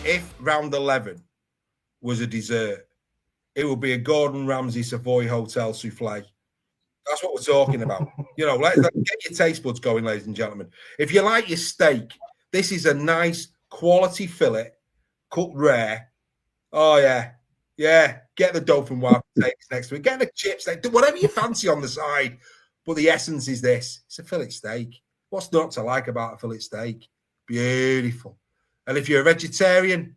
if round 11 was a dessert, it would be a Gordon Ramsay Savoy Hotel souffle. That's what we're talking about. Let's get your taste buds going, ladies and gentlemen. If you like your steak, this is a nice quality fillet, cooked rare. Oh, yeah. Yeah. Get the Dolphin Wild potatoes next to it. Get the chips, whatever you fancy on the side. But the essence is this. It's a fillet steak. What's not to like about a fillet steak? Beautiful. And if you're a vegetarian,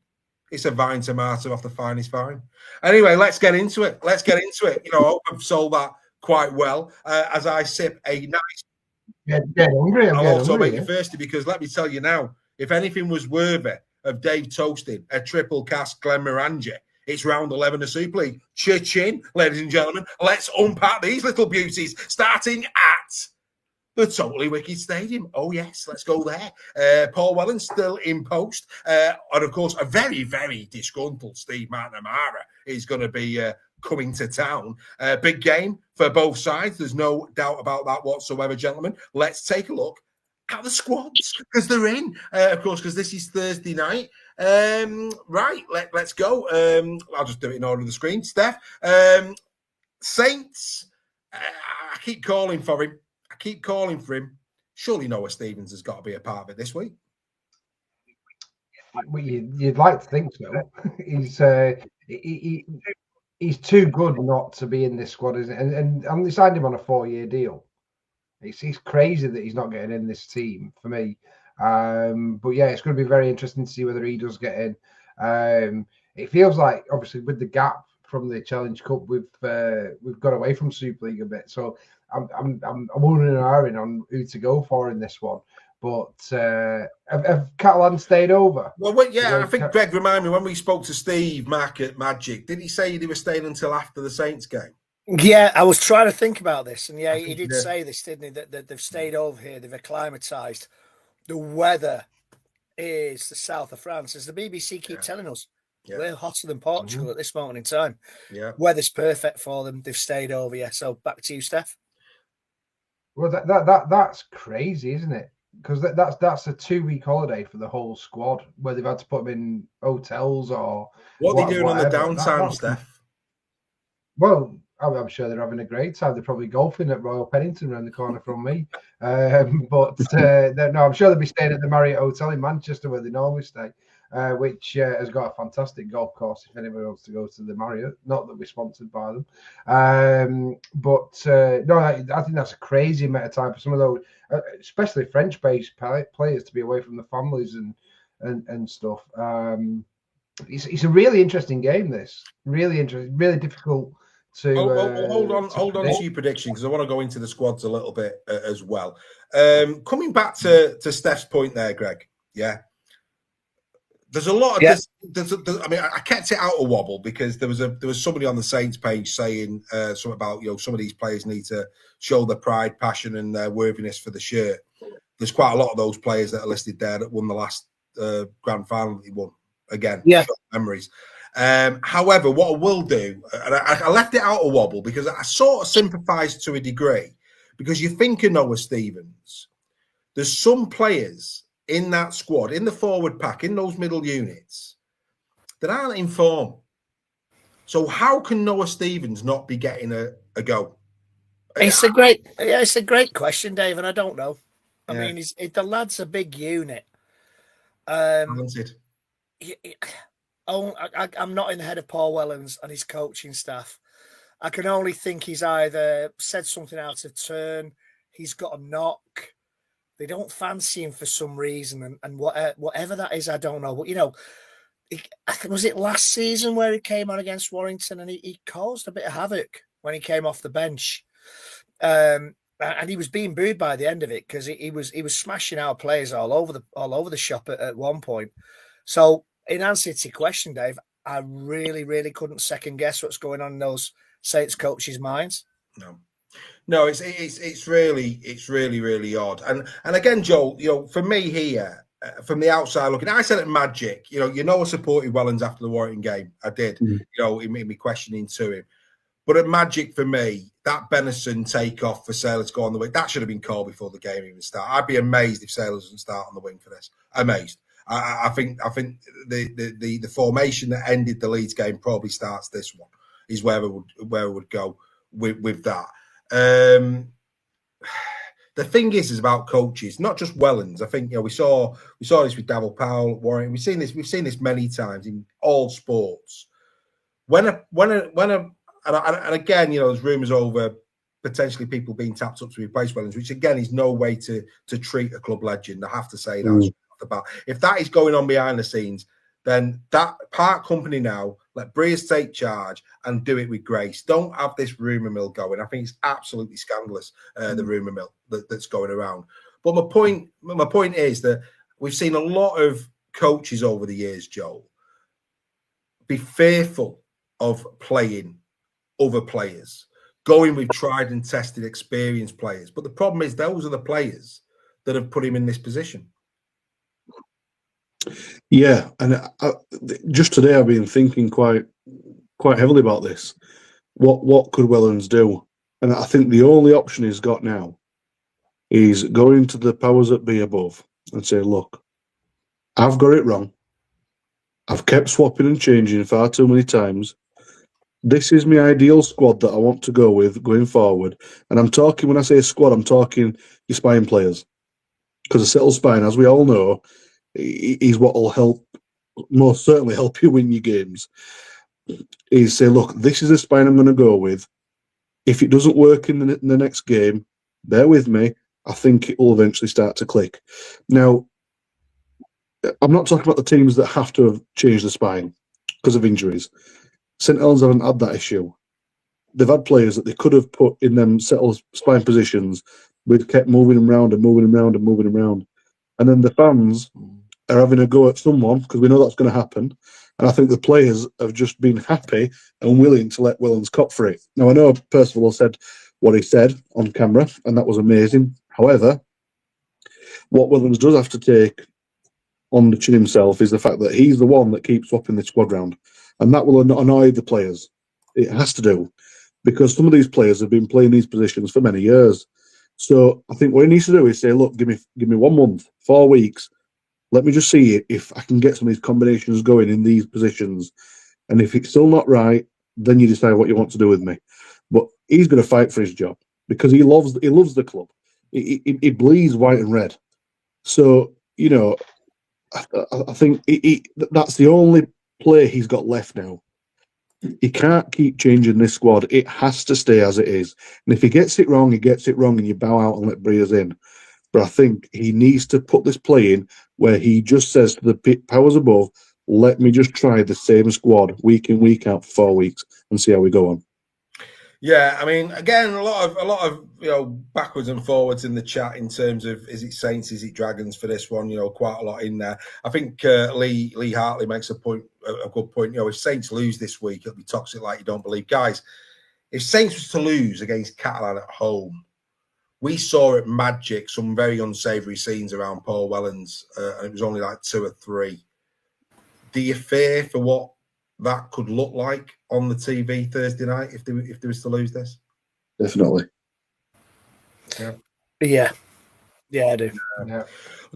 it's a vine tomato off the finest vine. Anyway, let's get into it. I hope I've sold that quite well as I sip a nice. Hungry. I'll also make you thirsty because let me tell you now, if anything was worthy of Dave toasting a triple cask Glenmorangie, it's round 11 of Super League. Cha-ching, ladies and gentlemen. Let's unpack these little beauties, starting at the Totally Wicked Stadium. Oh, yes, let's go there. Paul Whelan still in post. And, of course, a very, very disgruntled Steve McNamara is going to be coming to town. Big game for both sides. There's no doubt about that whatsoever, gentlemen. Let's take a look at the squads because they're in, of course, because this is Thursday night. Right, let's go. I'll just do it in order of the screen. Steph, Saints, I keep calling for him. Surely Noah Stevens has got to be a part of it this week. Well, you'd like to think so. He's too good not to be in this squad, isn't it? And they signed him on a 4-year deal. It's crazy that he's not getting in this team for me. But yeah, it's going to be very interesting to see whether he does get in. It feels like, obviously, with the gap from the Challenge Cup, we've got away from Super League a bit. So I'm wondering on who to go for in this one. But have Catalan stayed over? Well, yeah, I think Greg reminded me when we spoke to Steve Mack at Magic. Did he say they were staying until after the Saints game? Yeah, I was trying to think about this, and yeah, he did say this, didn't he? That they've stayed over here, they've acclimatized. The weather is the south of France, as the BBC keep telling us. Yeah. We're hotter than Portugal at this moment in time. Yeah, weather's perfect for them. They've stayed over. Yeah, so back to you, Steph. Well, that's crazy, isn't it? Because that's a 2-week holiday for the whole squad, where they've had to put them in hotels or what are they doing on the downtime, Steph? Well, I'm sure they're having a great time. They're probably golfing at Royal Pennington around the corner from me. But no, I'm sure they'll be staying at the Marriott Hotel in Manchester where they normally stay, which has got a fantastic golf course if anybody wants to go to the Marriott. Not that we're sponsored by them. But no, I think that's a crazy amount of time for some of those, especially French-based players, to be away from the families and stuff. It's a really interesting game, this. Really interesting, really difficult. Hold on to your prediction because I want to go into the squads a little bit as well. Coming back to Steph's point there, Greg. Yeah, there's a lot of this. I mean, I kept it out of wobble because there was somebody on the Saints page saying something about some of these players need to show their pride, passion, and their worthiness for the shirt. There's quite a lot of those players that are listed there that won the last grand final that he won. Again, memories. However, what I will do, and I left it out of wobble because I sort of sympathise to a degree, because you think of Noah Stevens, there's some players in that squad, in the forward pack, in those middle units, that aren't in form. So how can Noah Stevens not be getting a go? It's a great question, Dave, and I don't know. I mean, the lad's a big unit. Talented. I'm not in the head of Paul Wellens and his coaching staff. I can only think he's either said something out of turn, he's got a knock, they don't fancy him for some reason, and whatever that is, I don't know. But was it last season where he came on against Warrington and he caused a bit of havoc when he came off the bench, and he was being booed by the end of it because he was smashing our players all over the shop at one point. So, in answer to your question, Dave, I really, really couldn't second guess what's going on in those Saints coaches' minds. No, it's really, really odd. And again, Joel, for me here, from the outside looking, I said at Magic, I supported Wellens after the Warrington game. I did, in me questioning to him. But at Magic, for me, that Benison takeoff for Sailor to go on the wing, that should have been called before the game even started. I'd be amazed if Sailor doesn't start on the wing for this. Amazed. I think the formation that ended the Leeds game probably starts this one. Is where I would go with that. The thing is about coaches, not just Wellens. I think we saw this with Davil Powell, Warren. We've seen this many times in all sports. And again, there's rumours over potentially people being tapped up to replace Wellens, which again is no way to treat a club legend. I have to say that about. If that is going on behind the scenes, then that part company now, let Breers take charge and do it with grace. Don't have this rumour mill going. I think it's absolutely scandalous, the rumour mill that's going around. But my point is that we've seen a lot of coaches over the years, Joel, be fearful of playing other players, going with tried and tested, experienced players. But the problem is those are the players that have put him in this position. Yeah, and just today I've been thinking quite heavily about this. What could Wellens do? And I think the only option he's got now is going to the powers that be above and say, look, I've got it wrong. I've kept swapping and changing far too many times. This is my ideal squad that I want to go with going forward. And I'm talking, when I say squad, I'm talking your spine players. Because a settled spine, as we all know, is what will most certainly help you win your games. Is say, look, this is the spine I'm going to go with. If it doesn't work in the next game, bear with me. I think it will eventually start to click. Now, I'm not talking about the teams that have to have changed the spine because of injuries. St Helens haven't had that issue. They've had players that they could have put in them settled spine positions, but kept moving them around and moving them around and moving them around. And then the fans are having a go at someone because we know that's going to happen. And I think the players have just been happy and willing to let Wellens cop for it. Now, I know Percival said what he said on camera, and that was amazing. However, what Wellens does have to take on the chin himself is the fact that he's the one that keeps swapping the squad round. And that will annoy the players. It has to do. Because some of these players have been playing these positions for many years. So I think what he needs to do is say, look, give me 1 month, 4 weeks. Let me just see if I can get some of these combinations going in these positions. And if it's still not right, then you decide what you want to do with me. But he's going to fight for his job because he loves the club. He bleeds white and red. So, I think that's the only play he's got left now. He can't keep changing this squad. It has to stay as it is. And if he gets it wrong, and you bow out and let Breers in. But I think he needs to put this play in where he just says to the powers above, let me just try the same squad week in, week out for 4 weeks and see how we go on. Yeah, I mean, again, a lot of backwards and forwards in the chat in terms of is it Saints, is it Dragons for this one? Quite a lot in there. I think Lee Hartley makes a good point. If Saints lose this week, it'll be toxic like you don't believe, guys. If Saints was to lose against Catalan at home, we saw at Magic some very unsavoury scenes around Paul Wellens, and it was only like 2 or 3. Do you fear for what that could look like on the TV Thursday night if they was to lose this? Definitely. Yeah, I do. Yeah.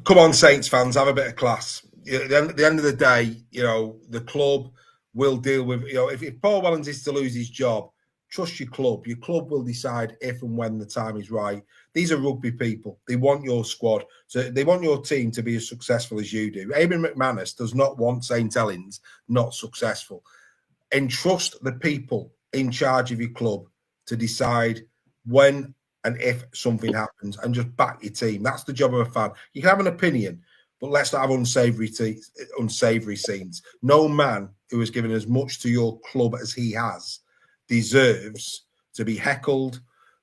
Come on, Saints fans, have a bit of class. At the end of the day, the club will deal with. If Paul Wellens is to lose his job, trust your club. Your club will decide if and when the time is right. These are rugby people. They want your squad. So they want your team to be as successful as you do. Eamon McManus does not want St Helens not successful. Entrust the people in charge of your club to decide when and if something happens and just back your team. That's the job of a fan. You can have an opinion, but let's not have unsavoury scenes. No man who has given as much to your club as he has deserves to be heckled,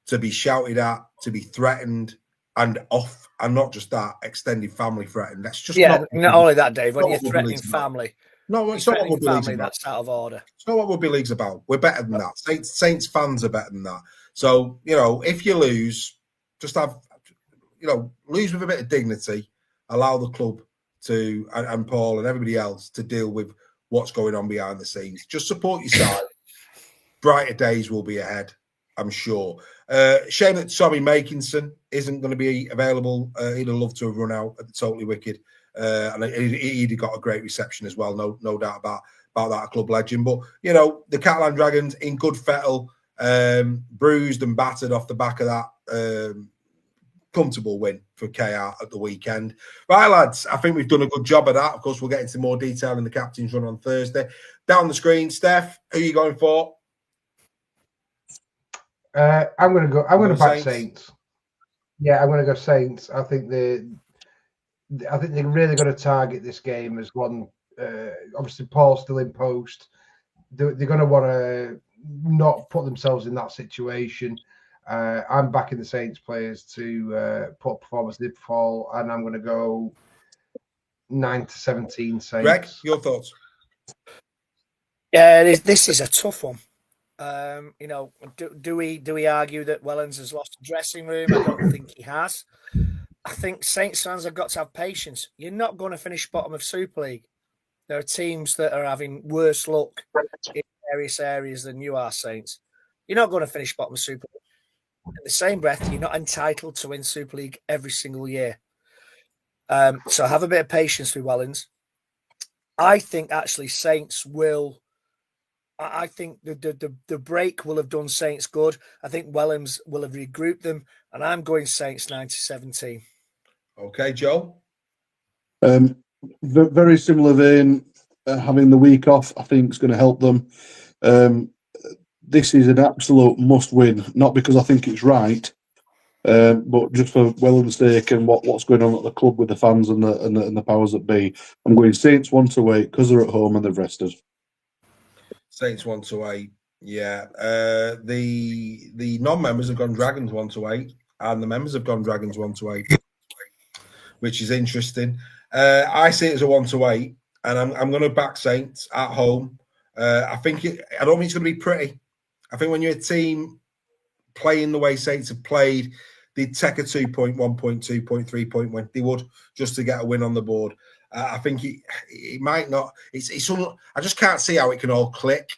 to be shouted at, to be threatened, and off. And not just that, extended family threatened. That's just not only that, Dave. When you're threatening family, no, it's not what Rugby League's about. That's out of order. It's not what Rugby League's about. We're better than that. Saints fans are better than that. So if you lose, just have lose with a bit of dignity. Allow the club to and Paul and everybody else to deal with what's going on behind the scenes. Just support your side. Brighter days will be ahead, I'm sure. Shame that Tommy Makinson isn't going to be available. He'd have loved to have run out at the Totally Wicked and he'd got a great reception as well. No doubt about that, club legend. But you know, the Catalan Dragons in good fettle, bruised and battered off the back of that. Comfortable win for KR at the weekend. Right, lads, I think we've done a good job of that. Of course, we'll get into more detail in the captain's run on Thursday. Down the screen, Steph, who are you going for? I'm going to back Saints. Yeah, I'm going to go Saints. I think they're really going to target this game as one. Obviously, Paul's still in post. They're going to want to not put themselves in that situation. I'm backing the Saints players to put performance in fall, and I'm going to go 9-17 Saints. Greg, your thoughts? Yeah, this is a tough one. You know, do we argue that Wellens has lost the dressing room? I don't think he has. I think Saints fans have got to have patience. You're not going to finish bottom of Super League. There are teams that are having worse luck in various areas than you are, Saints. You're not going to finish bottom of Super League. In the same breath, you're not entitled to win Super League every single year. So have a bit of patience with Wellens. I think actually Saints will. I think the break will have done Saints good. I think Wellens will have regrouped them, and I'm going Saints 9-17. Okay, Joe. Very similar vein. Having the week off, I think, is going to help them. This is an absolute must-win, not because I think it's right, but just for Wellens' sake and what's going on at the club with the fans and the powers that be. I'm going Saints 1-8 because they're at home and they've rested. Saints 1-8. Yeah. The non-members have gone Dragons 1-8, and the members have gone Dragons 1-8, which is interesting. I see it as a 1-8, and I'm going to back Saints at home. I don't think it's going to be pretty. I think when you're a team playing the way Saints have played, they'd take a 2 point, 1 point, 2 point, 3 point when they would just to get a win on the board. I think it might not. I just can't see how it can all click.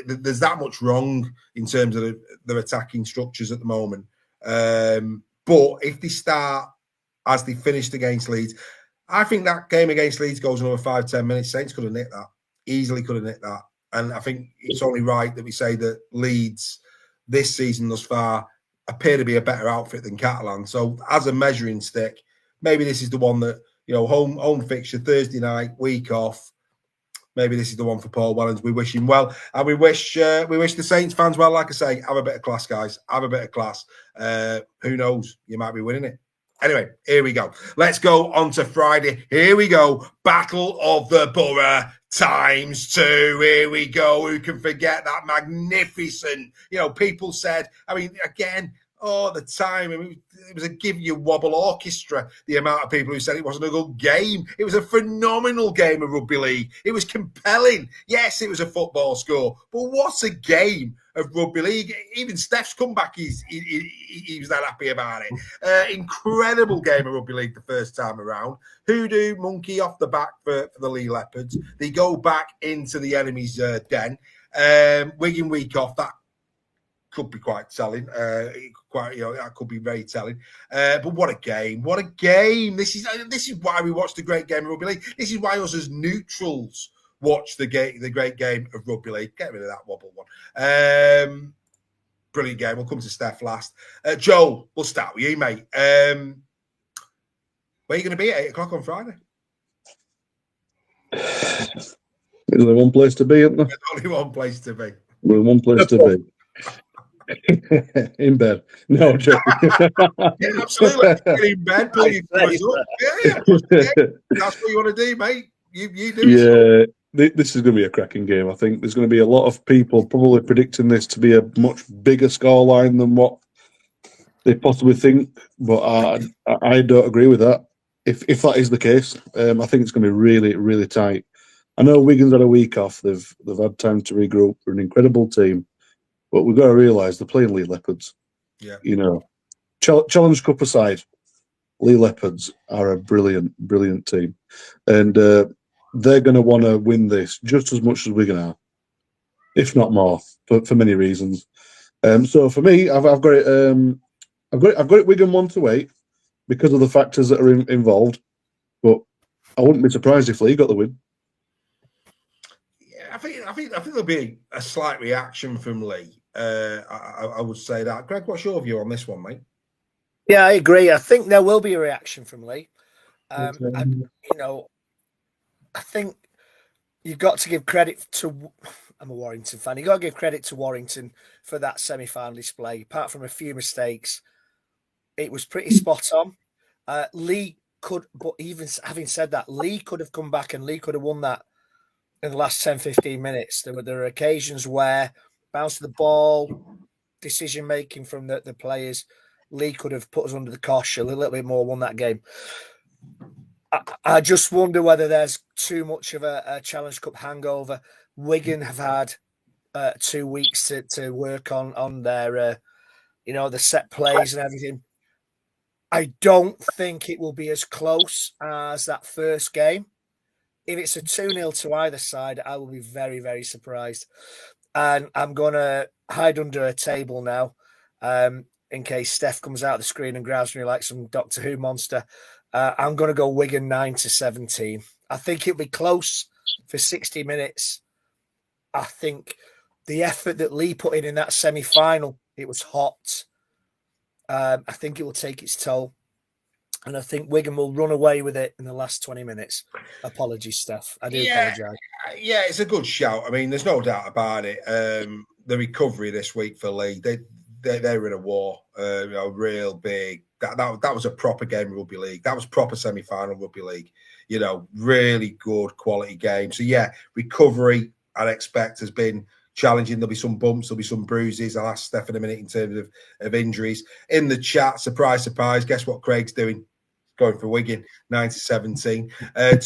There's that much wrong in terms of their attacking structures at the moment. But if they start as they finished against Leeds, I think that game against Leeds goes another 5-10 minutes. Saints could have nicked that. Easily could have nicked that. And I think it's only right that we say that Leeds this season thus far appear to be a better outfit than Catalan. So as a measuring stick, maybe this is the one that, you know, home fixture, Thursday night, week off. Maybe this is the one for Paul Wellens. We wish him well. And we wish the Saints fans well. Like I say, have a bit of class, guys. Have a bit of class. Who knows? You might be winning it. Anyway, here we go. Let's go on to Friday. Here we go. Battle of the Borough ×2. Here we go. Who can forget that magnificent? You know, people said, I mean, again, the time. I mean, it was a give you wobble orchestra, the amount of people who said it wasn't a good game. It was a phenomenal game of rugby league. It was compelling. Yes, it was a football score, but what a game of rugby league. Even Steph's comeback, he was that happy about it. Incredible game of rugby league the first time around. Hoodoo monkey off the back for the Lee Leopards. They go back into the enemy's den. Wigan week off, that could be quite telling. That could be very telling. But what a game! What a game! This is why we watch the great game of rugby league. This is why us as neutrals watch the great game of rugby league. Get rid of that wobble one. Brilliant game. We'll come to Steph last. Joel, we'll start with you, mate. Where are you going to be at 8 o'clock on Friday? There's only one place to be, isn't there? There's only one place to be. There's one place to be. In bed. No, joking. Yeah, absolutely. Get in bed, pull your clothes up. Yeah. That's what you want to do, mate. You do. Yeah, this is going to be a cracking game. I think there's going to be a lot of people probably predicting this to be a much bigger scoreline than what they possibly think. But I don't agree with that. If that is the case, I think it's going to be really, really tight. I know Wigan's had a week off. They've had time to regroup. They're an incredible team. But we've got to realise they're playing Lee Leopards. Yeah. You know, Challenge Cup aside, Lee Leopards are a brilliant, brilliant team. And they're going to want to win this just as much as Wigan are, if not more, for many reasons. So for me, I've got it Wigan 1-8 because of the factors that are involved. But I wouldn't be surprised if Lee got the win. Yeah, I think there'll be a slight reaction from Lee. I would say that. Greg, what's your view on this one, mate? Yeah, I agree. I think there will be a reaction from Lee. I think you've got to give credit to. I'm a Warrington fan. You've got to give credit to Warrington for that semi-final display. Apart from a few mistakes, it was pretty spot on. Lee could, but even having said that, Lee could have come back and Lee could have won that in the last 10, 15 minutes. There were occasions where bounce of the ball, decision making from the players, Lee could have put us under the cosh a little bit more, won that game. I just wonder whether there's too much of a Challenge Cup hangover. Wigan have had 2 weeks to work on their, the set plays and everything. I don't think it will be as close as that first game. If it's a 2-0 to either side, I will be very, very surprised. And I'm going to hide under a table now in case Steph comes out of the screen and grabs me like some Doctor Who monster. I'm going to go Wigan 9-17. I think it'll be close for 60 minutes. I think the effort that Lee put in that semi-final, it was hot. I think it will take its toll. And I think Wigan will run away with it in the last 20 minits. Apologies, Steph. I do apologise. Yeah, it's a good shout. I mean, there's no doubt about it. The recovery this week for Lee, they were in a war. Real big. That was a proper game of rugby league. That was proper semi-final rugby league. Really good quality game. So yeah, recovery I'd expect has been challenging. There'll be some bumps, there'll be some bruises. I'll ask Steph in a minute in terms of injuries. In the chat, surprise, surprise, guess what Craig's doing? Going for Wigan, 9-17.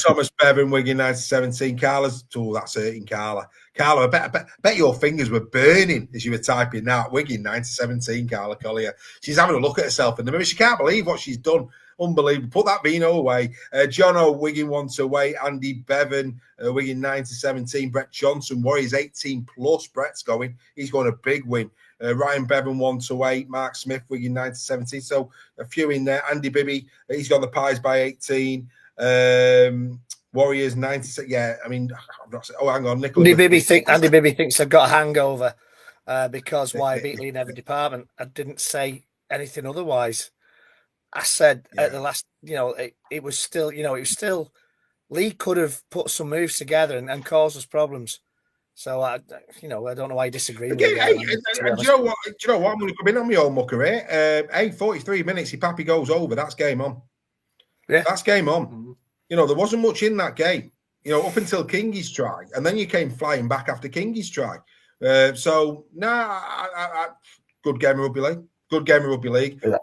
Thomas Bevan, Wigan, 9-17. Carla's, that's hurting Carla. Carla, I bet your fingers were burning as you were typing that. Wigan, 9-17, Carla Collier. She's having a look at herself in the mirror. She can't believe what she's done. Unbelievable. Put that Vino away. John O, Wigan 1-8. Andy Bevan, Wigan 9-17. Brett Johnson, Warriors 18 plus. Brett's going. He's going a big win. Ryan Bevan 1-8. Mark Smith, Wigan 9-17. So a few in there. Andy Bibby, he's got the Pies by 18. Warriors 96. Yeah, I mean, hang on. Nicholas. Andy Bibby thinks I've got a hangover because why beat Lee in every department. I didn't say anything otherwise. I said at the last, it was still, Lee could have put some moves together and caused us problems. So I don't know why you disagree with me. Do you know what? I'm going to come in on my own mucker here. 43 minutes, if Pappy goes over, that's game on. Yeah, that's game on. Mm-hmm. There wasn't much in that game. Up until Kingy's try, and then you came flying back after Kingy's try. Good game of rugby league. Good game of rugby league. Yeah.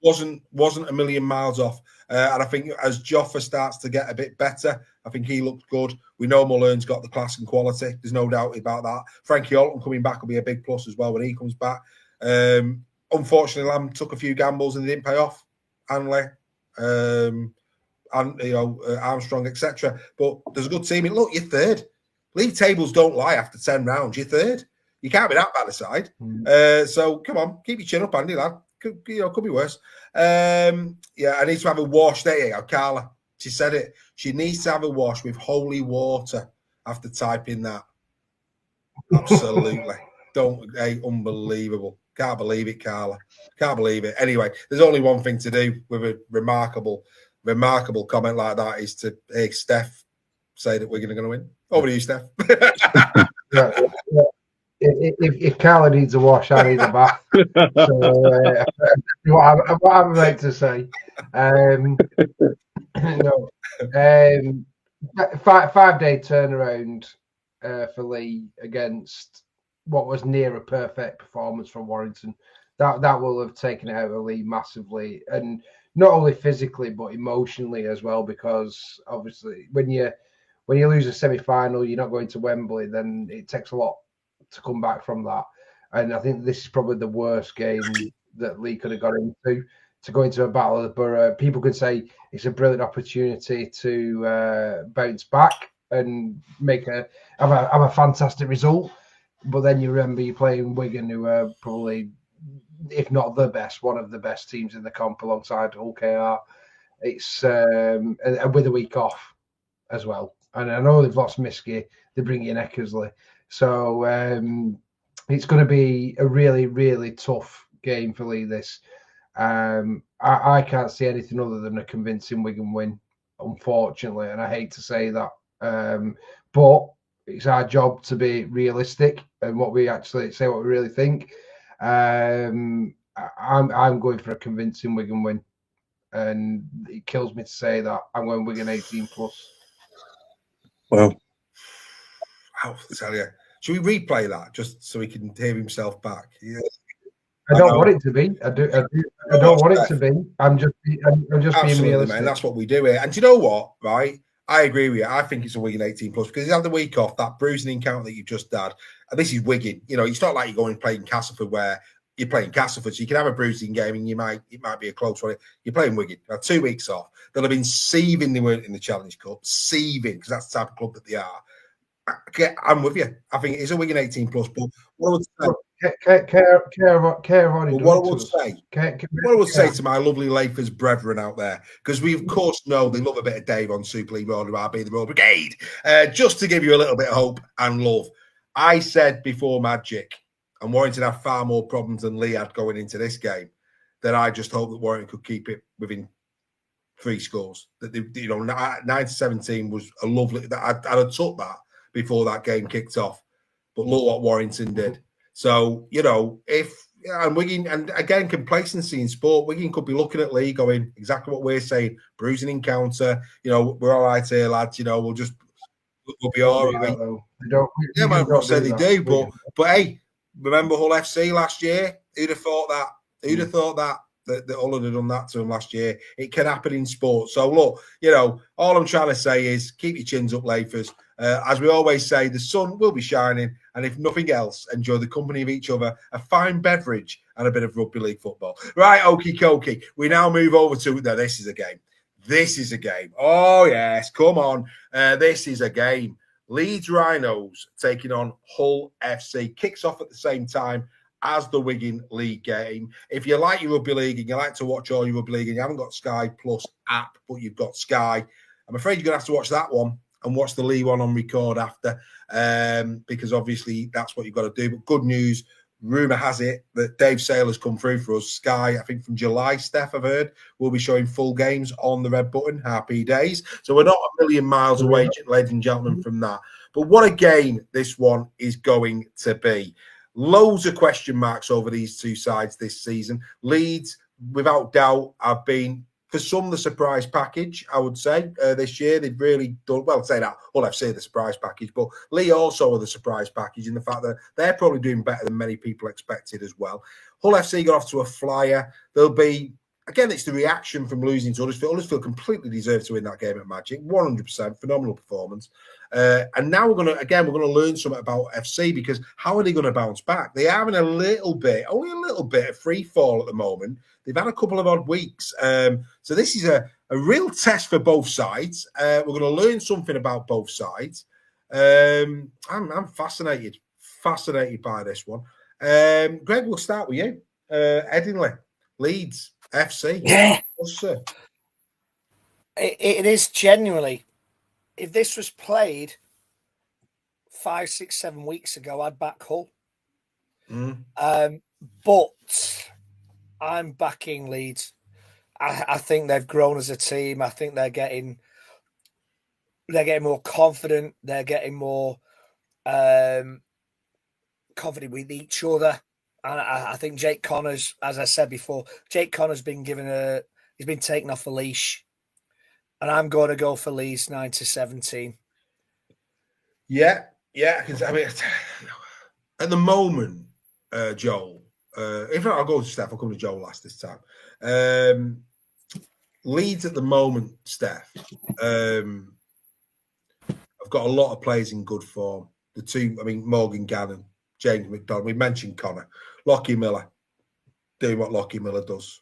Wasn't a million miles off. And I think as Joffa starts to get a bit better, I think he looked good. We know Mullen's got the class and quality. There's no doubt about that. Frankie Alton coming back will be a big plus as well when he comes back. Unfortunately, Lamb took a few gambles and they didn't pay off. Hanley, Armstrong, etc. But there's a good team. Look, you're third. League tables don't lie after 10 rounds. You're third. You can't be that bad aside. So come on, keep your chin up, Andy, lad. Could be worse. I need to have a wash. There you go, Carla. She said it. She needs to have a wash with holy water after typing that. Absolutely. Unbelievable. Can't believe it, Carla. Can't believe it. Anyway, there's only one thing to do with a remarkable comment like that is to hear Steph say that we're going to win. Over to you, Steph. If Carla needs a wash, I need a bath. So, what I'm about to say. 5-day turnaround for Lee against what was near a perfect performance from Warrington. That will have taken it out of Lee massively, and not only physically but emotionally as well. Because obviously, when you lose a semi-final, you're not going to Wembley, then it takes a lot to come back from that. And I think this is probably the worst game that Lee could have got into, to go into a battle of the borough. People could say it's a brilliant opportunity to bounce back and have a fantastic result. But then you remember you're playing Wigan, who are probably, if not the best, one of the best teams in the comp alongside Hull KR. It's and with a week off as well. And I know they've lost Miskey, they bring in Eckersley, so it's going to be a really, really tough game for Lee. This I can't see anything other than a convincing Wigan win, unfortunately, and I hate to say that, but it's our job to be realistic and what we actually say, what we really think. I'm going for a convincing Wigan win, and it kills me to say that. I'm going Wigan 18 plus. Wow. I'll tell you. Should we replay that just so he can hear himself back? Yeah. I don't want it to be. I don't want it to be. I'm just being realistic. Man. That's what we do here. And do you know what? Right? I agree with you. I think it's a Wigan 18 plus because he's had the week off, that bruising encounter that you've just had. And this is Wigan. You know, it's not like you're going and playing Castleford where you're playing Castleford, so you can have a bruising game and it might be a close one. You're playing Wigan. Now, 2 weeks off. They'll have been seething. They weren't in the Challenge Cup, seething because that's the type of club that they are. I'm with you. I think it's a Wigan 18 plus. But what I would say to my lovely Lakers brethren out there, because we of course know they love a bit of Dave on Super League Road, RB the Road Brigade. Just to give you a little bit of hope and love, I said before Magic and Warrington had far more problems than Lee had going into this game, that I just hope that Warrington could keep it within 3 scores. That they, 9-17 was a lovely. I'd have took that before that game kicked off, but look what Warrington did. So and Wigan, and again, complacency in sport. Wigan could be looking at Lee going exactly what we're saying: bruising encounter. We're all right here, lads. We'll be all right. I'm not saying they do, but hey, remember Hull FC last year? Who'd have thought that? Who'd have thought that Hull had done that to him last year? It can happen in sport. So look, all I'm trying to say is keep your chins up, Lafers. As we always say, the sun will be shining, and if nothing else, enjoy the company of each other, a fine beverage, and a bit of rugby league football. Right, okie dokie. We now move over to this is a game. This is a game. Oh yes, come on. This is a game. Leeds Rhinos taking on Hull FC. Kicks off at the same time as the Wigan League game. If you like your rugby league and you like to watch all your rugby league and you haven't got Sky Plus app, but you've got Sky, I'm afraid you're going to have to watch that one and watch the League one on record after, because obviously that's what you've got to do. But good news, rumour has it that Dave Saylor's come through for us. Sky, I think from July, Steph, I've heard, will be showing full games on the red button. Happy days. So we're not a million miles away, ladies and gentlemen, from that. But what a game this one is going to be. Loads of question marks over these two sides this season. Leeds, without doubt, have been, for some, the surprise package, I would say. This year, they've really done, well, I'd say that, Hull FC the surprise package, but Lee also are the surprise package in the fact that they're probably doing better than many people expected as well. Hull FC got off to a flyer. There'll be, again, it's the reaction from losing to Huddersfield. Huddersfield completely deserved to win that game at Magic. 100%, phenomenal performance. And now we're going to learn something about FC, because how are they going to bounce back? They are having only a little bit of free fall at the moment. They've had a couple of odd weeks. So this is a real test for both sides. We're going to learn something about both sides. I'm fascinated by this one. Greg, we'll start with you. Headingley, Leeds, FC. Yeah. It is genuinely. If this was played 5, 6, 7 weeks ago, I'd back Hull. But I'm backing Leeds. I think they've grown as a team. I think they're getting more confident. They're getting more confident with each other. And I think Jake Connors, as I said before, Jake Connors been he's been taken off the leash. And I'm going to go for Leeds 9-17. Yeah. Because I mean, at the moment, Joel. If not, I'll go to Steph. I'll come to Joel last this time. Leeds at the moment, Steph. I've got a lot of players in good form. The two, I mean, Morgan Gannon, James McDonald. We mentioned Connor, Lockie Miller, doing what Lockie Miller does.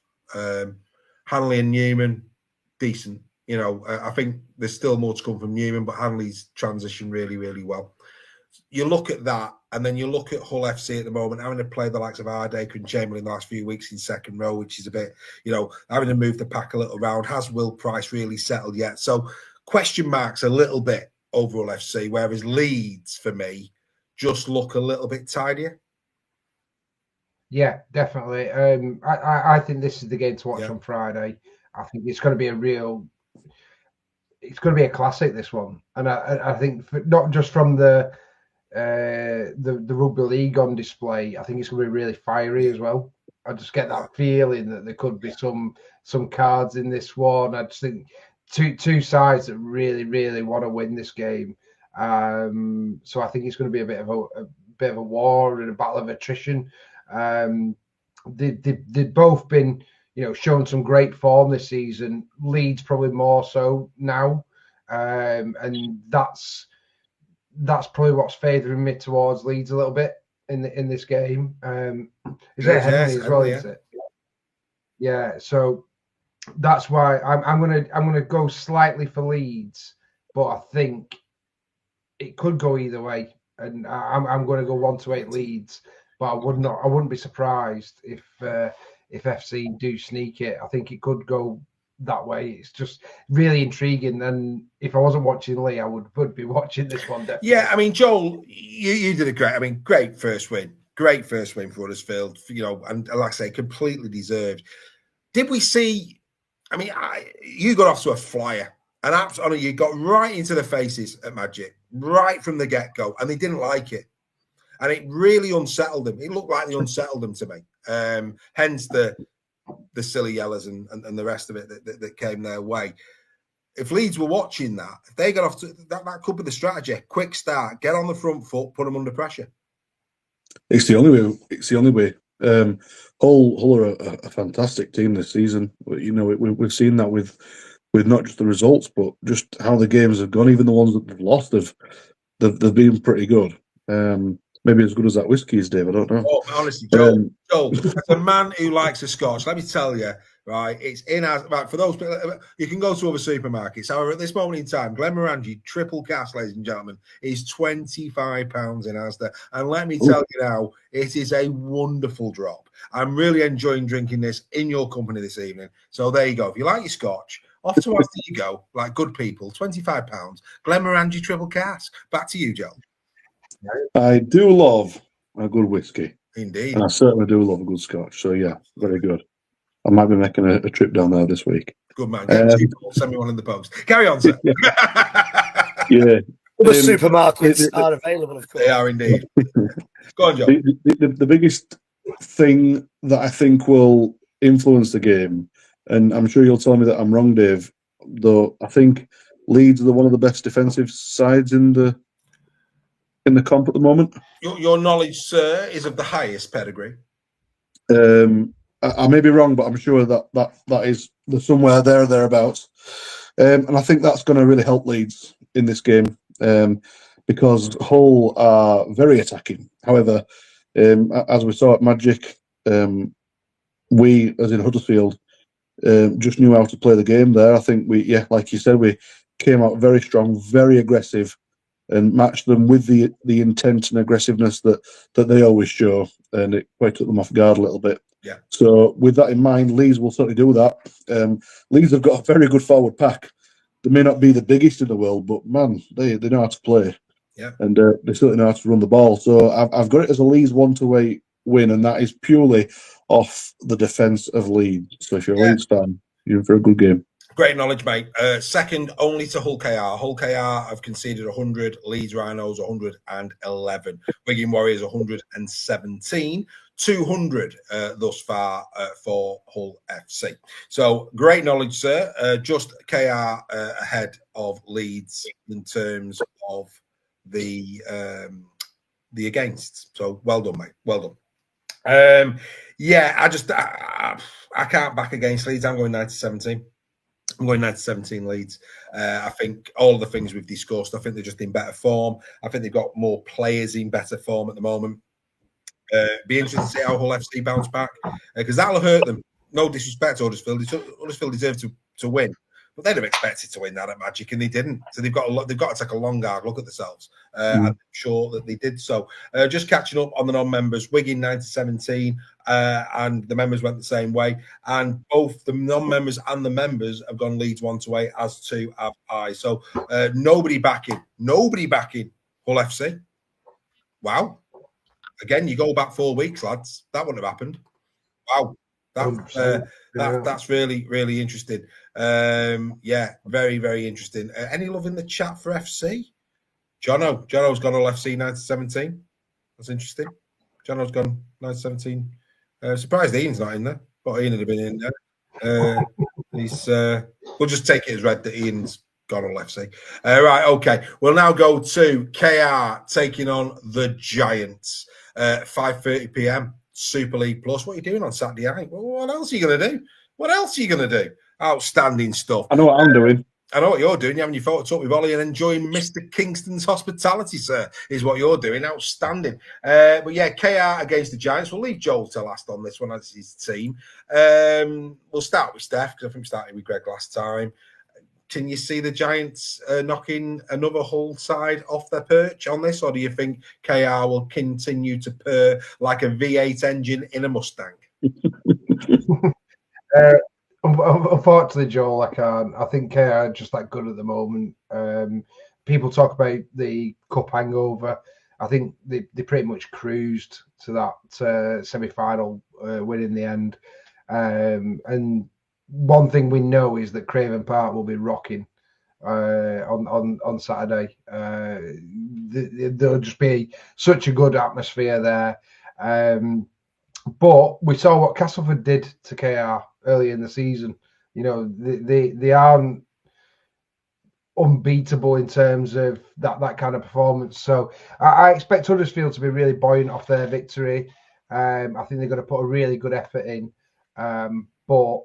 Hanley and Newman, decent. I think there's still more to come from Newman, but Hanley's transitioned really, really well. you look at that, and then you look at Hull FC at the moment, having to play the likes of Hardaker and Chamberlain the last few weeks in second row, which is a bit, having to move the pack a little round. Has Will Price really settled yet? So question marks a little bit over Hull FC, whereas Leeds, for me, just look a little bit tidier. Yeah, definitely. I think this is the game to watch on Friday. I think it's going to be it's going to be a classic, this one. And I think not just from the rugby league on display, I think it's going to be really fiery as well. I just get that feeling that there could be some cards in this one. I just think two sides that really, really want to win this game. So I think it's going to be a bit of a war and a battle of attrition. They've both been, shown some great form this season. Leeds probably more so now, and that's probably what's favouring me towards Leeds a little bit in this game. Is it Henry as well? Yeah. Is it? Yeah. So that's why I'm gonna go slightly for Leeds, but I think it could go either way, and I'm going to go 1-8 Leeds. But I wouldn't be surprised if FC do sneak it. I think it could go that way. It's just really intriguing. And if I wasn't watching Lee, I would be watching this one. Definitely. Yeah, I mean, Joel, you did great first win. Great first win for Huddersfield, and like I say, completely deserved. Did we see? I mean, you got off to a flyer, and absolutely, you got right into the faces at Magic right from the get-go, and they didn't like it. And it really unsettled them. It looked like they unsettled them to me. Hence the silly yellows and the rest of it that came their way. If Leeds were watching that, if they got off to that could be the strategy. Quick start, get on the front foot, put them under pressure. It's the only way. Hull are a fantastic team this season. We've seen that with not just the results, but just how the games have gone. Even the ones that they've lost, they've been pretty good. Maybe as good as that whiskey is, Dave. I don't know. Oh, honestly, Joel, as a man who likes a Scotch, let me tell you, right, it's in our, right, for those people, you can go to other supermarkets. However, at this moment in time, Glenmorangie triple cast, ladies and gentlemen, is £25 in Asda. And let me tell you now, it is a wonderful drop. I'm really enjoying drinking this in your company this evening. So there you go. If you like your Scotch, off to Asda you go, like good people, £25. Glenmorangie triple cast. Back to you, Joel. I do love a good whiskey. Indeed. And I certainly do love a good Scotch. So, yeah, very good. I might be making a trip down there this week. Good man. Send me one in the post. Carry on, sir. Yeah. Other supermarkets are available, of course. They are indeed. Go on, Joe. The biggest thing that I think will influence the game, and I'm sure you'll tell me that I'm wrong, Dave, though I think Leeds are one of the best defensive sides in the comp at the moment. Your knowledge, sir, is of the highest pedigree. I may be wrong, but I'm sure that is somewhere thereabouts. And I think that's going to really help Leeds in this game because Hull are very attacking. However, as we saw at Magic, we, as in Huddersfield, just knew how to play the game there. I think like you said, we came out very strong, very aggressive, and matched them with the intent and aggressiveness that they always show, and it quite took them off guard a little bit. Yeah. So with that in mind, Leeds will certainly do that. Leeds have got a very good forward pack. They may not be the biggest in the world, but man, they know how to play. Yeah. And they certainly know how to run the ball. So I've got it as a Leeds 1-8 win, and that is purely off the defence of Leeds. So if you're a Leeds fan, you're in for a good game. Great knowledge, mate. Second only to Hull KR. Hull KR have conceded 100, Leeds Rhinos 111, Wigan Warriors 117, 200 thus far for Hull FC. So great knowledge, sir. Just KR ahead of Leeds in terms of the against. So well done, mate. Well done. I can't back against Leeds. I'm going 9-17. I'm going 9-17 Leeds. I think all the things we've discussed, I think they're just in better form. I think they've got more players in better form at the moment. Be interested to see how Hull FC bounce back because that'll hurt them. No disrespect to Huddersfield. Huddersfield deserve to win. but they'd have expected to win that at Magic, and they didn't. So they've got to take a long, hard look at themselves. And I'm sure that they did so. Just catching up on the non-members, Wigan 90-17, and the members went the same way. And both the non-members and the members have gone Leeds 1-8, as to have I. So nobody backing Hull FC. Wow. Again, you go back 4 weeks, lads. That wouldn't have happened. Wow. That's really, really interesting. Yeah, very, very interesting. Any love in the chat for FC? Jono's gone Hull FC 90-17. That's interesting. Jono's gone 90-17. Surprised Ian's not in there. But Ian would have been in there. We'll just take it as read that Ian's gone Hull FC. Right, okay. We'll now go to KR taking on the Giants. 5:30 p.m. Super League Plus. What are you doing on Saturday night? What else are you going to do? Outstanding stuff. I know what I'm doing. I know what you're doing. You're having your photo up with Ollie and enjoying Mr. Kingston's hospitality, sir, is what you're doing. Outstanding. But yeah, KR against the Giants. We'll leave Joel to last on this one as his team. We'll start with Steph, because I think we started with Greg last time. Can you see the Giants knocking another Hull side off their perch on this, or do you think KR will continue to purr like a V8 engine in a Mustang? Unfortunately, Joel, I can't. I think KR are just that good at the moment. People talk about the cup hangover. I think they pretty much cruised to that semi-final win in the end. And one thing we know is that Craven Park will be rocking on Saturday. There'll just be such a good atmosphere there. But we saw what Castleford did to KR early in the season. You know, they aren't unbeatable in terms of that kind of performance. So I expect Huddersfield to be really buoyant off their victory. I think they're going to put a really good effort in. But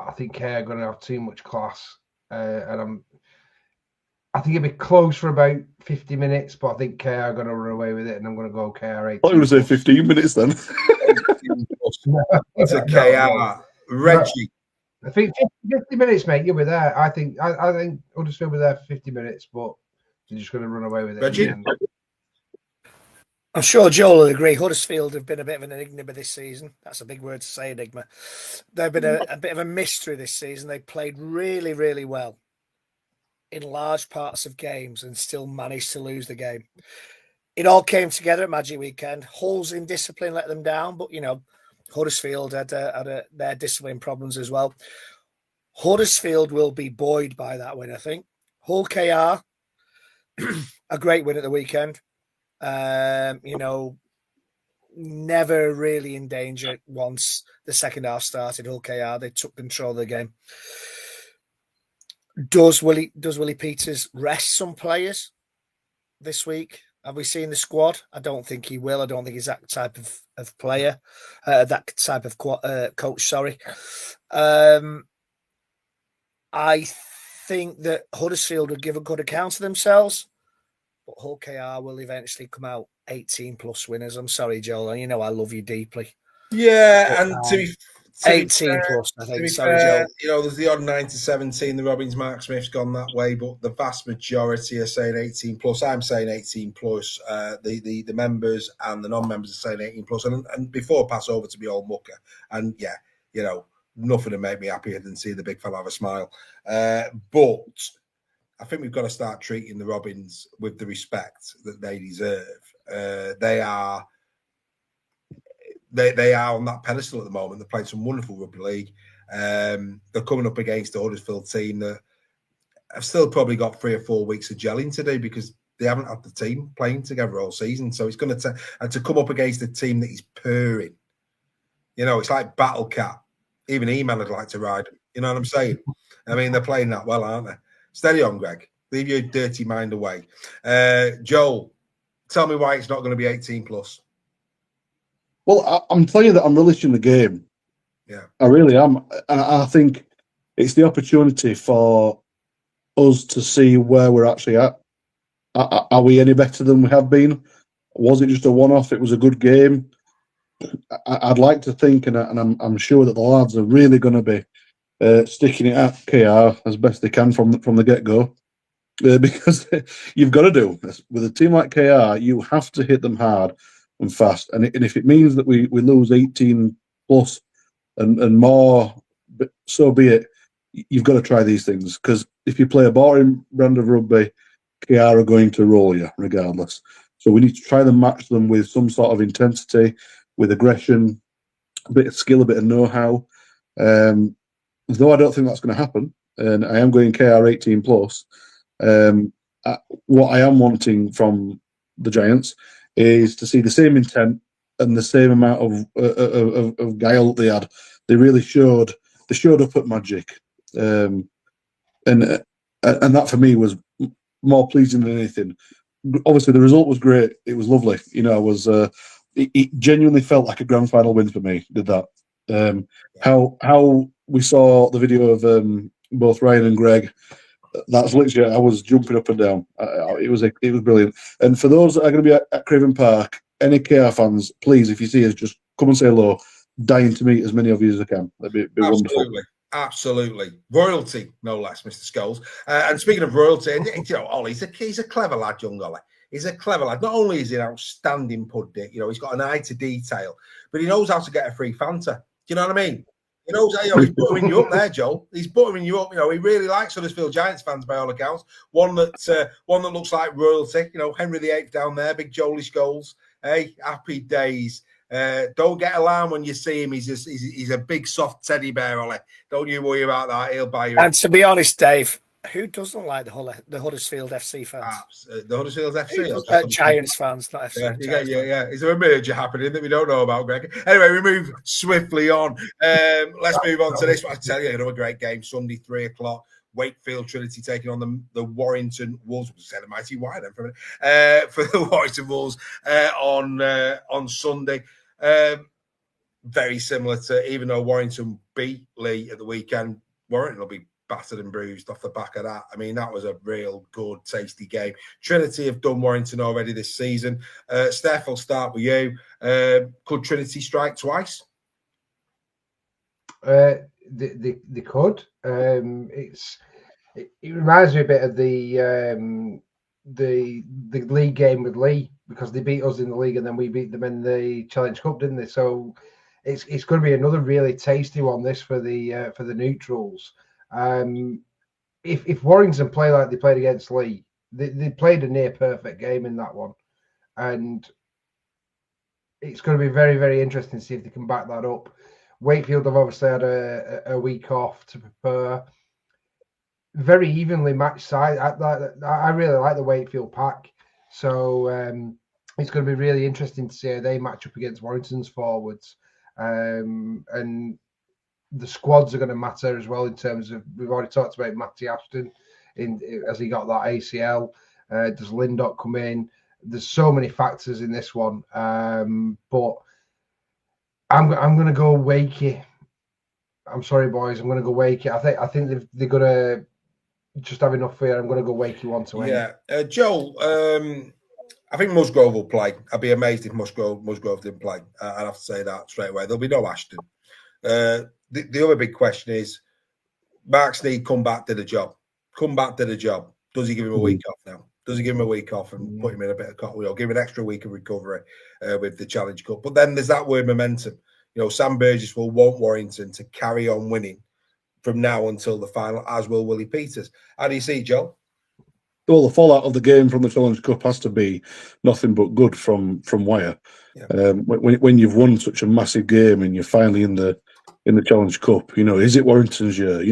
I think KR are going to have too much class. And I think it'll be close for about 50 minutes, but I think KR are going to run away with it, and I'm going to go KR 8. I was going to say 15 minutes then. It's a KR. Reggie. I think 50 minutes, mate, you'll be there. I think Huddersfield will be there for 50 minutes, but you're just going to run away with it. Reggie? I'm sure Joel will agree. Huddersfield have been a bit of an enigma this season. That's a big word to say, enigma. They've been a bit of a mystery this season. They played really, really well in large parts of games and still managed to lose the game. It all came together at Magic Weekend. Hull's indiscipline let them down, but, you know, Huddersfield had their discipline problems as well. Huddersfield will be buoyed by that win, I think. Hull KR, a great win at the weekend. You know, never really in danger once the second half started. Hull KR, they took control of the game. Does Willie Peters rest some players this week? Have we seen the squad? I don't think he will. I don't think he's that type of player, that type of coach. Sorry. I think that Huddersfield would give a good account of themselves, but Hull KR will eventually come out 18+ winners. I'm sorry, Joel. You know I love you deeply. Yeah, and to be 18+, I think. Sorry, Joel. You know, there's the odd 9-17. The Robbins Mark Smith's gone that way, but the vast majority are saying 18+. I'm saying 18+. The members and the non-members are saying 18+. And before I pass over to the old mucker, and yeah, you know, nothing would make me happier than see the big fella have a smile. But I think we've got to start treating the Robins with the respect that they deserve. They are on that pedestal at the moment. They're playing some wonderful rugby league. They're coming up against the Huddersfield team that have still probably got 3 or 4 weeks of gelling to do because they haven't had the team playing together all season. So it's going to come up against a team that is purring. You know, it's like Battle Cat. Even E-Man would like to ride them. You know what I'm saying? I mean, they're playing that well, aren't they? Steady on, Greg. Leave your dirty mind away. Joel, tell me why it's not going to be 18+. Well, I'm telling you that I'm relishing the game. Yeah. I really am. And I think it's the opportunity for us to see where we're actually at. Are we any better than we have been? Was it just a one-off? It was a good game. I'd like to think, and I'm sure that the lads are really going to be sticking it at KR as best they can from the get-go. Because you've got to do with a team like KR, you have to hit them hard and fast. And if it means that we lose 18 plus and more, so be it. You've got to try these things, because if you play a boring brand of rugby, KR are going to roll you regardless. So we need to try to match them with some sort of intensity, with aggression, a bit of skill, a bit of know-how. Though I don't think that's going to happen, and I am going KR 18 plus. What I am wanting from the Giants is to see the same intent and the same amount of guile they had. They really showed up at Magic, and that for me was more pleasing than anything. Obviously, the result was great. It was lovely. It genuinely felt like a grand final win for me. Did that? How we saw the video of both Ryan and Greg. That's literally, I was jumping up and down. It was brilliant. And for those that are going to be at Craven Park, any KR fans, please, if you see us, just come and say hello. Dying to meet as many of you as I can. That'd be wonderful. Absolutely. Royalty, no less, Mr. Scholes. And speaking of royalty, and Ollie, he's a clever lad, young Ollie. He's a clever lad. Not only is he an outstanding pud dick, he's got an eye to detail, but he knows how to get a free Fanta. Do you know what I mean? He knows, he's buttering you up there, Joel. He's buttering you up. He really likes Huddersfield Giants fans by all accounts. One that looks like royalty. Henry VIII down there, big Jolie Scholes. Hey, happy days. Don't get alarmed when you see him. He's a big soft teddy bear, Ollie. Don't you worry about that. He'll buy you. And to be honest, Dave, who doesn't like the Huddersfield FC fans? The Huddersfield FC? Giants fans, not FC. Yeah. Is there a merger happening that we don't know about, Greg? Anyway, we move swiftly on. Let's move on to this. I tell you, another great game, Sunday, 3:00. Wakefield Trinity taking on the Warrington Wolves. Said a mighty wide then for a minute. For the Warrington Wolves on Sunday. Very similar to, even though Warrington beat Lee at the weekend, Warrington will be battered and bruised off the back of that. I mean, that was a real good, tasty game. Trinity have done Warrington already this season. Steph, I'll start with you. Could Trinity strike twice? They could. It reminds me a bit of the league game with Lee, because they beat us in the league and then we beat them in the Challenge Cup, didn't they? So it's going to be another really tasty one, this, for the neutrals. If Warrington play like they played against Lee, they played a near perfect game in that one, and it's going to be very, very interesting to see if they can back that up. Wakefield have obviously had a week off to prepare. Very evenly matched side. I really like the Wakefield pack, so it's going to be really interesting to see how they match up against Warrington's forwards, and the squads are going to matter as well, in terms of, we've already talked about Matty Ashton as he got that ACL. Does Lindott come in? There's so many factors in this one, but I'm going to go Wakey. I'm sorry, boys. I'm going to go Wakey. I think they're going to just have enough fear. I'm going to go Wakey 1-8. Yeah, Joel. I think Musgrove will play. I'd be amazed if Musgrove didn't play. I'd have to say that straight away. There'll be no Ashton. The other big question is, Mark Sneed come back to the job. Does he give him a week off now? Does he give him a week off and put him in a bit of cotton? Give him an extra week of recovery with the Challenge Cup? But then there's that word momentum. Sam Burgess will want Warrington to carry on winning from now until the final, as will Willie Peters. How do you see, Joel? Well, the fallout of the game from the Challenge Cup has to be nothing but good from Wire. Yeah. When you've won such a massive game and you're finally in the Challenge Cup, is it Warrington's year?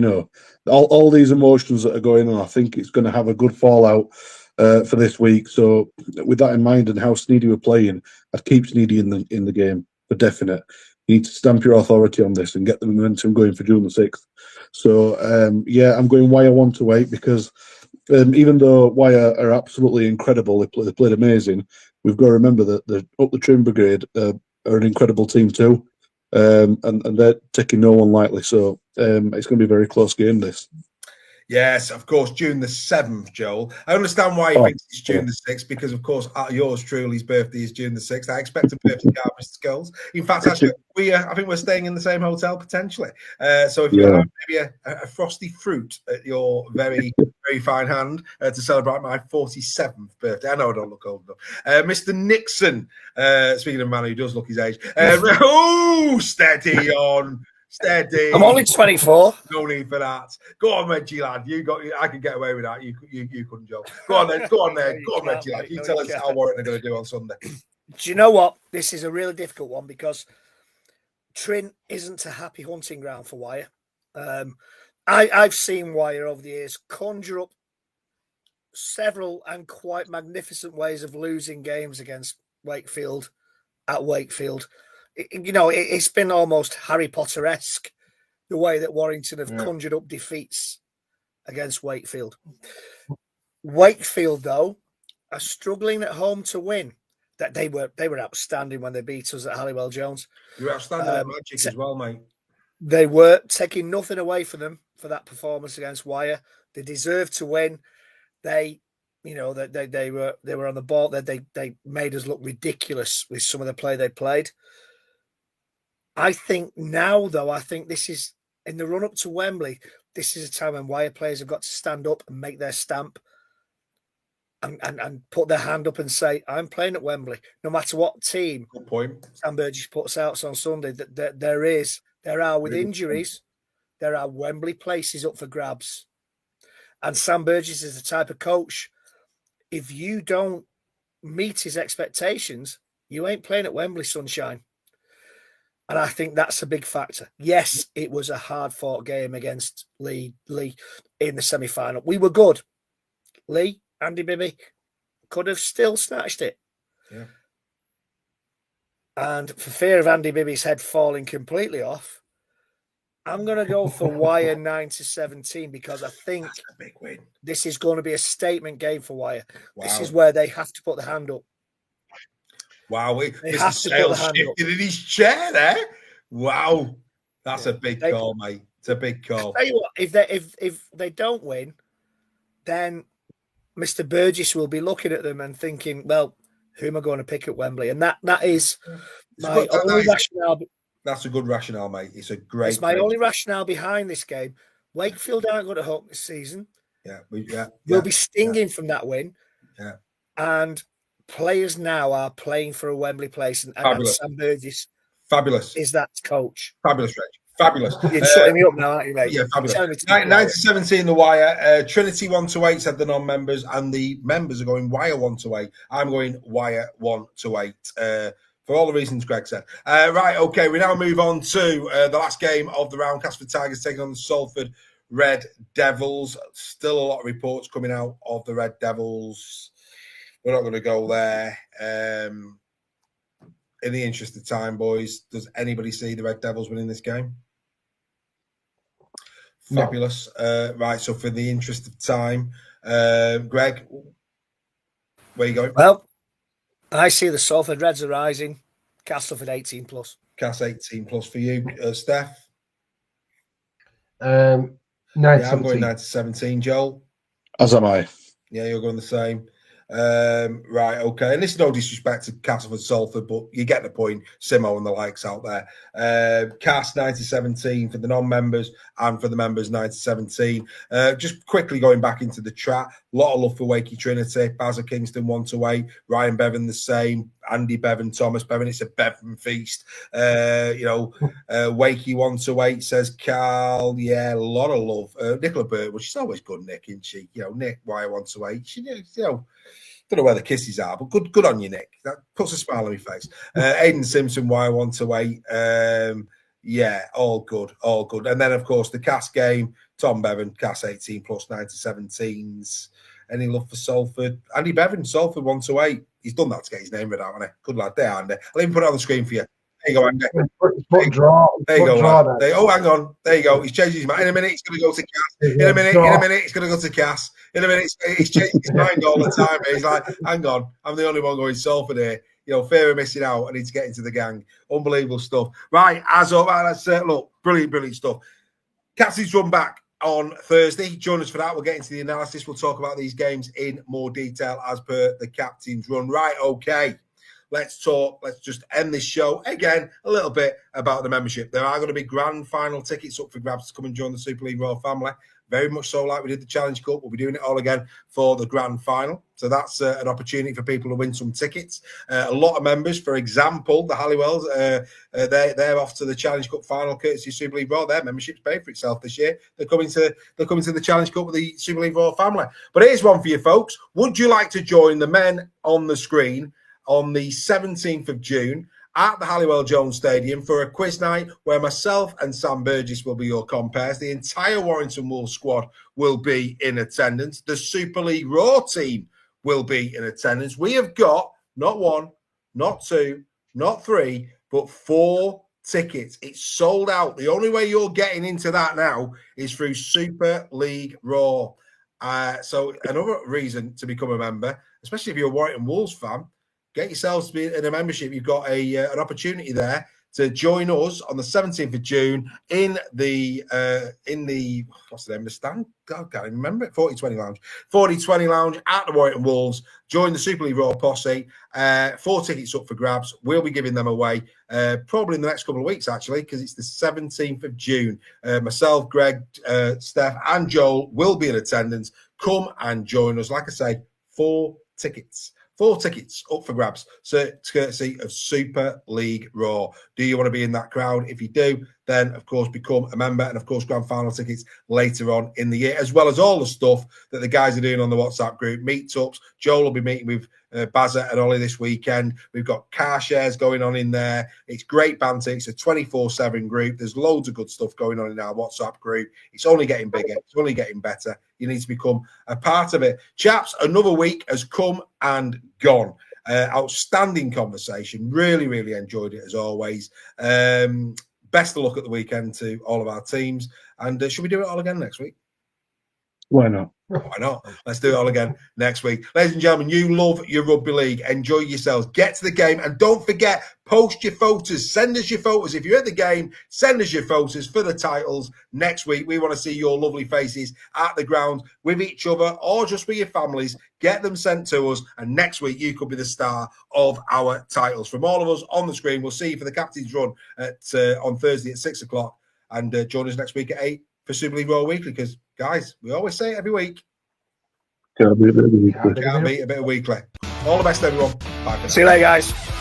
All these emotions that are going on, I think it's going to have a good fallout for this week. So with that in mind and how Sneedy were playing, I'd keep Sneedy in the game for definite. You need to stamp your authority on this and get the momentum going for June the 6th. So I'm going Wire 1-8, because even though Wire are absolutely incredible, they played amazing. We've got to remember that the Up the Trim Brigade are an incredible team too, and they're taking no one lightly. So it's going to be a very close game, this. Yes, of course, June the 7th, Joel. I understand why he thinks it's June the 6th, because, of course, yours truly's birthday is June the 6th. I expect a birthday card, Mr. Skulls. In fact, I think we're staying in the same hotel, potentially. So if you have maybe a frosty fruit at your very, very fine hand to celebrate my 47th birthday. I know I don't look old enough. Mr. Nixon, speaking of a man who does look his age. Steady on. Steady. I'm only 24. No need for that. Go on, Reggie lad. I can get away with that. You couldn't, Joe. Go on then. Go on there. Go on, Reggie lad. You tell us how Warren are going to do on Sunday. Do you know what? This is a really difficult one because Trin isn't a happy hunting ground for Wire. I've seen Wire over the years conjure up several and quite magnificent ways of losing games against Wakefield at Wakefield. It's been almost Harry Potter-esque, the way that Warrington have conjured up defeats against Wakefield. Wakefield, though, are struggling at home to win. That they were outstanding when they beat us at Halliwell Jones. You were outstanding at Magic as well, mate. They were taking nothing away from them for that performance against Wire. They deserved to win. They were on the ball. They made us look ridiculous with some of the play they played. I think now, though, this is in the run up to Wembley. This is a time when Wire players have got to stand up and make their stamp and put their hand up and say, "I'm playing at Wembley." No matter what team Sam Burgess puts out on Sunday, there are with injuries, there are Wembley places up for grabs. And Sam Burgess is the type of coach, if you don't meet his expectations, you ain't playing at Wembley, sunshine. And I think that's a big factor. Yes, it was a hard-fought game against Lee in the semi-final. We were good. Lee, Andy Bibby could have still snatched it. Yeah. And for fear of Andy Bibby's head falling completely off, I'm going to go for Wire 9-17 because I think that's a big win. This is going to be a statement game for Wire. Wow. This is where they have to put the hand up. Wow, they have to put the hand up in his chair there. Wow, that's a big call, mate. It's a big call. I'll tell you what, if they don't win, then Mr. Burgess will be looking at them and thinking, well, who am I going to pick at Wembley? And that is my only rationale. That's a good rationale, mate. It's a great. It's my only rationale behind this game. Wakefield aren't good at home this season. We'll be stinging from that win. Yeah, and players now are playing for a Wembley place, and Sam Burgess, fabulous, is that coach? Fabulous, Reg. Fabulous. You're shutting me up now, aren't you, mate? Yeah, fabulous. 9-17 the Wire. Trinity 1-8 said the non-members, and the members are going Wire 1-8. I'm going Wire 1-8. For all the reasons Greg said. Right, okay, we now move on to the last game of the round. Castleford Tigers taking on the Salford Red Devils. Still a lot of reports coming out of the Red Devils. We're not going to go there. In the interest of time, boys, does anybody see the Red Devils winning this game? Fabulous. No. Right, so for the interest of time, Greg, where are you going? Well, I see the Salford Reds are rising. Castleford 18 plus. Cass 18 plus for you, Steph. 9-17. Yeah, I'm going 9-17. Joel, as am I. Yeah, you're going the same. Right, okay. And this is no disrespect to Castleford Salford, but you get the point. Simo and the likes out there. Cass 9-17 for the non-members, and for the members 9-17. Just quickly going back into the chat, a lot of love for Wakey Trinity. Bazza Kingston 1-8. Ryan Bevan the same. Andy Bevan, Thomas Bevan. It's a Bevan feast. Wakey 1-8 says Carl. Yeah, a lot of love. Nicola Burt, well, she's always good, Nick, isn't she? Nick, why 1-8? She, don't know where the kisses are, but good on you, Nick. That puts a smile on my face. Aidan Simpson, why 1-8? Yeah, all good. And then, of course, the Cass game, Tom Bevan, Cass 18 plus 9-17s. Any love for Salford? Andy Bevan, Salford 1-8. He's done that to get his name read out, hasn't he? Good lad. There, Andy. I'll even put it on the screen for you. There you go, Andy. There you go. Oh, hang on. There you go. He's changed his mind. In a minute, he's going to go to Cass. In a minute, he's going to go to Cass. In a minute, he's changed his mind all the time. He's like, hang on, I'm the only one going Salford here. Fear of missing out. I need to get into the gang. Unbelievable stuff. Right, look, brilliant stuff. Cassie's run back. on Thursday. Join us for that. We'll get into the analysis. We'll talk about these games in more detail as per the captain's run. Right, okay. Let's talk. Let's just end this show again a little bit about the membership. There are going to be grand final tickets up for grabs to come and join the Super League Royal family. Very much so like we did the Challenge Cup. We'll be doing it all again for the grand final. So that's an opportunity for people to win some tickets. A lot of members, for example, the Halliwells, they're off to the Challenge Cup final courtesy Super League Royal. Their membership's paid for itself this year. They're coming to the Challenge Cup with the Super League Royal family. But here's one for you folks. Would you like to join the men on the screen on the 17th of June at the Halliwell Jones Stadium for a quiz night where myself and Sam Burgess will be your compares? The entire Warrington Wolves squad will be in attendance. The Super League Raw team will be in attendance. We have got not one, not two, not three, but 4 tickets. It's sold out. The only way you're getting into that now is through Super League Raw. So another reason to become a member, especially if you're a Warrington Wolves fan, get yourselves to be in a membership. You've got an opportunity there to join us on the 17th of June in the what's the name of the stand? I can't even remember it. 4020 Lounge. 4020 Lounge at the Warrington Wolves. Join the Super League Raw posse. 4 tickets up for grabs. We'll be giving them away probably in the next couple of weeks, actually, because it's the 17th of June. Myself, Greg, Steph, and Joel will be in attendance. Come and join us. Like I say, 4 tickets. 4 tickets up for grabs, courtesy of Super League Raw. Do you want to be in that crowd? If you do, then, of course, become a member. And, of course, grand final tickets later on in the year, as well as all the stuff that the guys are doing on the WhatsApp group. Meetups. Joel will be meeting with Bazza and Ollie this weekend. We've got car shares going on in there. It's great banter. It's a 24/7 group. There's loads of good stuff going on in our WhatsApp group. It's only getting bigger. It's only getting better. You need to become a part of it. Chaps, another week has come and gone. Outstanding conversation. Really, really enjoyed it as always. Best of luck at the weekend to all of our teams. And should we do it all again next week? Why not? Why not? Let's do it all again next week. Ladies and gentlemen, you love your rugby league. Enjoy yourselves. Get to the game. And don't forget, post your photos. Send us your photos. If you're at the game, send us your photos for the titles next week. We want to see your lovely faces at the ground with each other or just with your families. Get them sent to us. And next week, you could be the star of our titles. From all of us on the screen, we'll see you for the captain's run on Thursday at 6 o'clock. And join us next week at 8 for Super League Raw Weekly, because, guys, we always say it every week. Can't beat a bit of weekly. Can't beat a bit of weekly. All the best, everyone. Bye. See you later, guys.